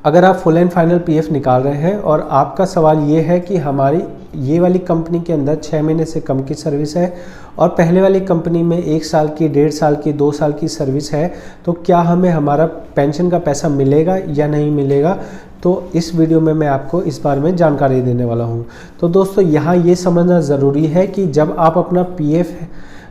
अगर आप full and final PF निकाल रहे हैं और आपका सवाल ये है कि हमारी ये वाली कंपनी के अंदर 6 महीने से कम की सर्विस है और पहले वाली कंपनी में 1 साल की, 1.5 साल की, 2 साल की सर्विस है, तो क्या हमें हमारा पेंशन का पैसा मिलेगा या नहीं मिलेगा, तो इस वीडियो में मैं आपको इस बारे में जानकारी देने वाला हूँ। तो दोस्तों यहाँ ये समझना ज़रूरी है कि जब आप अपना पीएफ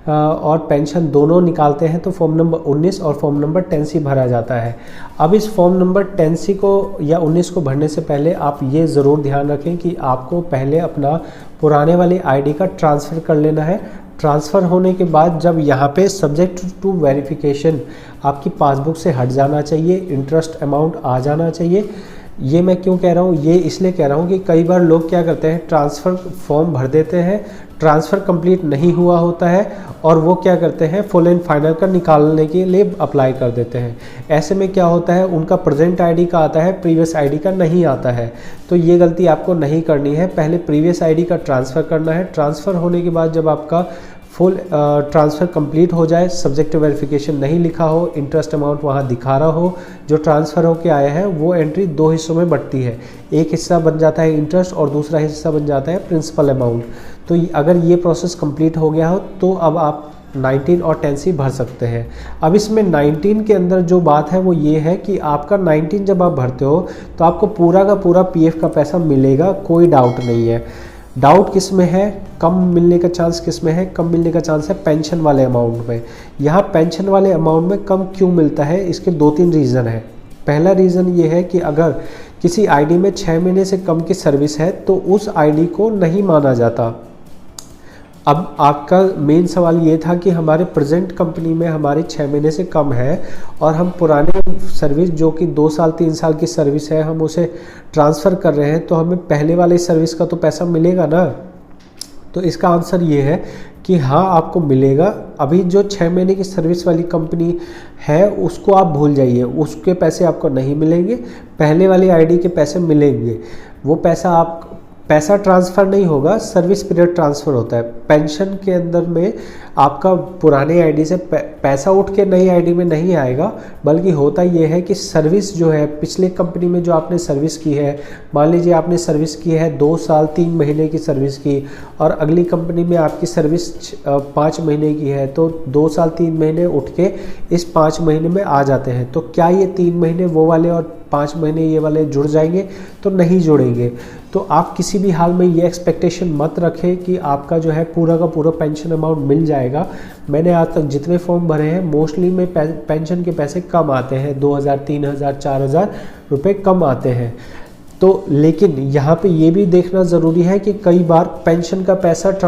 और पेंशन दोनों निकालते हैं तो फॉर्म नंबर 19 और फॉर्म नंबर 10C भरा जाता है। अब इस फॉर्म नंबर 10C को या 19 को भरने से पहले आप ये ज़रूर ध्यान रखें कि आपको पहले अपना पुराने वाली आईडी का ट्रांसफ़र कर लेना है। ट्रांसफ़र होने के बाद जब यहाँ पे सब्जेक्ट टू वेरिफिकेशन आपकी पासबुक से हट जाना चाहिए, इंटरेस्ट अमाउंट आ जाना चाहिए। ये मैं क्यों कह रहा हूँ, ये इसलिए कह रहा हूँ कि कई बार लोग क्या करते हैं, ट्रांसफ़र फॉर्म भर देते हैं, ट्रांसफ़र कंप्लीट नहीं हुआ होता है और वो क्या करते हैं, फुल एंड फाइनल का निकालने के लिए अप्लाई कर देते हैं। ऐसे में क्या होता है, उनका प्रेजेंट आईडी का आता है, प्रीवियस आईडी का नहीं आता है। तो ये गलती आपको नहीं करनी है। पहले प्रीवियस आईडी का ट्रांसफ़र करना है। ट्रांसफ़र होने के बाद जब आपका फुल ट्रांसफ़र कंप्लीट हो जाए, सब्जेक्ट टू वेरिफिकेशन नहीं लिखा हो, इंटरेस्ट अमाउंट वहाँ दिखा रहा हो, जो ट्रांसफ़र होके आया है वो एंट्री 2 हिस्सों में बंटती है। एक हिस्सा बन जाता है इंटरेस्ट और दूसरा हिस्सा बन जाता है प्रिंसिपल अमाउंट। तो अगर ये प्रोसेस कंप्लीट हो गया हो तो अब आप 19 और 10C भर सकते हैं। अब इसमें 19 के अंदर जो बात है वो ये है कि आपका 19 जब आप भरते हो तो आपको पूरा का पूरा पीएफ का पैसा मिलेगा, कोई डाउट नहीं है। डाउट किस में है, कम मिलने का चांस किस में है, कम मिलने का चांस है पेंशन वाले अमाउंट में। यहाँ पेंशन वाले अमाउंट में कम क्यों मिलता है, इसके 2-3 रीज़न है। पहला रीज़न ये है कि अगर किसी आईडी में 6 महीने से कम की सर्विस है तो उस आईडी को नहीं माना जाता। अब आपका मेन सवाल ये था कि हमारे प्रेजेंट कंपनी में हमारी 6 महीने से कम है और हम पुराने सर्विस जो कि 2 साल 3 साल की सर्विस है हम उसे ट्रांसफ़र कर रहे हैं, तो हमें पहले वाली सर्विस का तो पैसा मिलेगा ना। तो इसका आंसर ये है कि हाँ, आपको मिलेगा। अभी जो 6 महीने की सर्विस वाली कंपनी है उसको आप भूल जाइए, उसके पैसे आपको नहीं मिलेंगे, पहले वाली आईडी के पैसे मिलेंगे। वो पैसा ट्रांसफ़र नहीं होगा, सर्विस पीरियड ट्रांसफ़र होता है। पेंशन के अंदर में आपका पुराने आईडी से पैसा उठ के नई आईडी में नहीं आएगा, बल्कि होता ये है कि सर्विस जो है पिछले कंपनी में जो आपने सर्विस की है, मान लीजिए आपने सर्विस की है 2 साल 3 महीने की सर्विस की और अगली कंपनी में आपकी सर्विस 5 महीने की है, तो 2 साल 3 महीने उठ के इस 5 महीने में आ जाते हैं। तो क्या ये 3 महीने वो वाले और 5 महीने ये वाले जुड़ जाएंगे? तो नहीं जुड़ेंगे। तो आप किसी भी हाल में ये एक्सपेक्टेशन मत रखें कि आपका जो है पूरा का पूरा पेंशन अमाउंट मिल जाएगा। मैंने आज तक जितने फॉर्म भरे हैं मोस्टली में पेंशन के पैसे कम आते हैं, 2000, 3000, 4000 रुपये कम आते हैं। तो लेकिन यहाँ पे ये भी देखना ज़रूरी है कि कई बार पेंशन का पैसा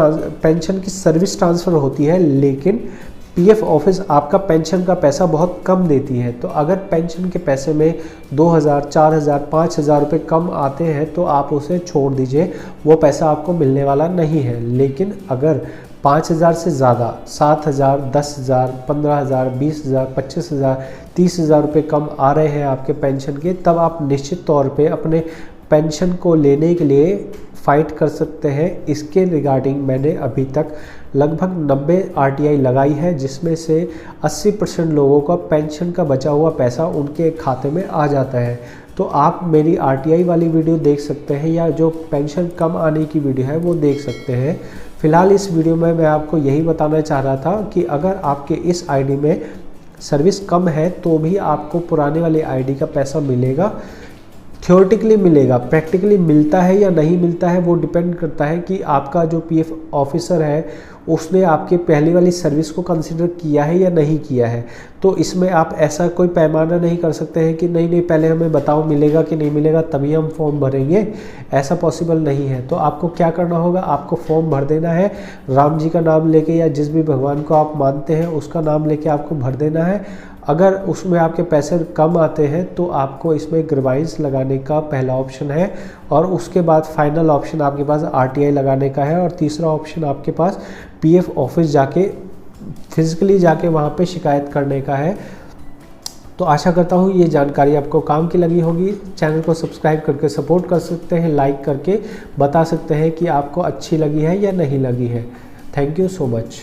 पेंशन की सर्विस ट्रांसफ़र होती है, लेकिन पीएफ ऑफिस आपका पेंशन का पैसा बहुत कम देती है। तो अगर पेंशन के पैसे में 2000, 4000, 5000 रुपये कम आते हैं तो आप उसे छोड़ दीजिए, वो पैसा आपको मिलने वाला नहीं है। लेकिन अगर 5000 से ज़्यादा, 7000, 10,000, 15,000, 20,000, 25,000, 30,000 रुपये कम आ रहे हैं आपके पेंशन के, तब आप निश्चित तौर पे अपने पेंशन को लेने के लिए फ़ाइट कर सकते हैं। इसके रिगार्डिंग मैंने अभी तक लगभग 90 आरटीआई लगाई है, जिसमें से 80% लोगों का पेंशन का बचा हुआ पैसा उनके खाते में आ जाता है। तो आप मेरी आरटीआई वाली वीडियो देख सकते हैं या जो पेंशन कम आने की वीडियो है वो देख सकते हैं। फ़िलहाल इस वीडियो में मैं आपको यही बताना चाह रहा था कि अगर आपके इस आईडी में सर्विस कम है तो भी आपको पुराने वाली आईडी का पैसा मिलेगा। थ्योरेटिकली मिलेगा, प्रैक्टिकली मिलता है या नहीं मिलता है वो डिपेंड करता है कि आपका जो पीएफ ऑफिसर है उसने आपके पहले वाली सर्विस को कंसिडर किया है या नहीं किया है। तो इसमें आप ऐसा कोई पैमाना नहीं कर सकते हैं कि नहीं पहले हमें बताओ मिलेगा कि नहीं मिलेगा तभी हम फॉर्म भरेंगे, ऐसा पॉसिबल नहीं है। तो आपको क्या करना होगा, आपको फॉर्म भर देना है, राम जी का नाम लेके या जिस भी भगवान को आप मानते हैं उसका नाम लेके आपको भर देना है। अगर उसमें आपके पैसे कम आते हैं तो आपको इसमें ग्रीवांस लगाने का पहला ऑप्शन है और उसके बाद फाइनल ऑप्शन आपके पास आरटीआई लगाने का है और तीसरा ऑप्शन आपके पास पीएफ ऑफिस जाके फिजिकली जाके वहाँ पे शिकायत करने का है। तो आशा करता हूँ ये जानकारी आपको काम की लगी होगी। चैनल को सब्सक्राइब करके सपोर्ट कर सकते हैं, लाइक करके बता सकते हैं कि आपको अच्छी लगी है या नहीं लगी है। Thank you so much.